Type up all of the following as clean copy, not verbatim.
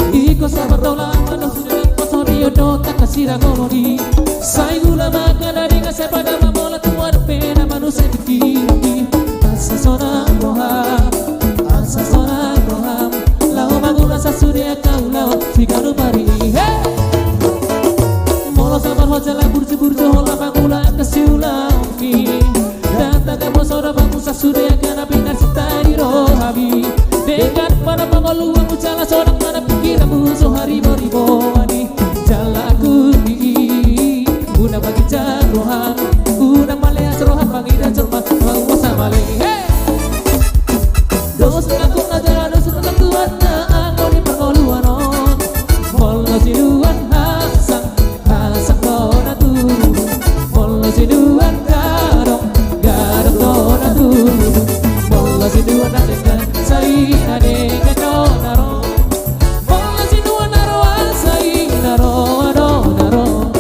Iko sabato lama no sudah kosorio dota kasira koloni sai gula makana dinga sepada mamola tuar pena manusia dikiri asa sonang roham lao maguna sa surya kau lao sigaru pari hey molo sabar hojala burju hola magula kasiula ki data demo sora bangun sa surya kana pinar sitari rohabi dengan para pengolu aku jala seorang mana pikiranmu sohari beribu ani jalaku di guna bagi jarohan guna malaya serohan bagi dan cermat mau sama le dos aku ngajar dos aku warna aku di pengoluan on molo siduan hasan dona tu molo siduan garong dona tu molo siduan dengan sai adega donaro bola sinua naro sai naro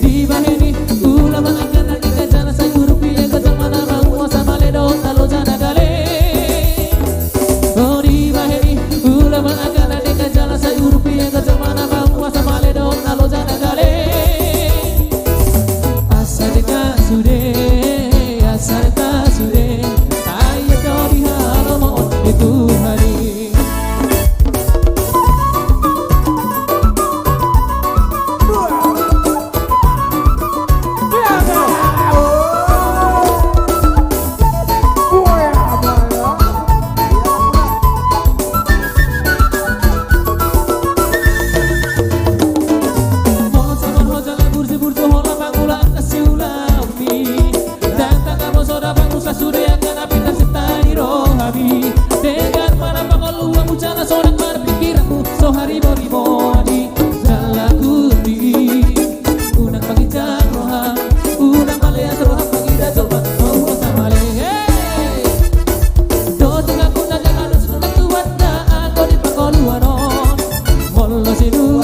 di bahini ulama akan kita jana sai rupiah ke mana mau sama le don talo jana gale oh di bahini ulama akan kita jana sai rupiah ke mana mau sama le don talo jana gale asal ka sude ayo dari halo itu hari sohari beribu ani jalaku di unang bagi jarohan unang malaya serohan bagi dajolban mau sama le do tengah kuna jangan sudah tuan da aku di pengoluan on molo sidu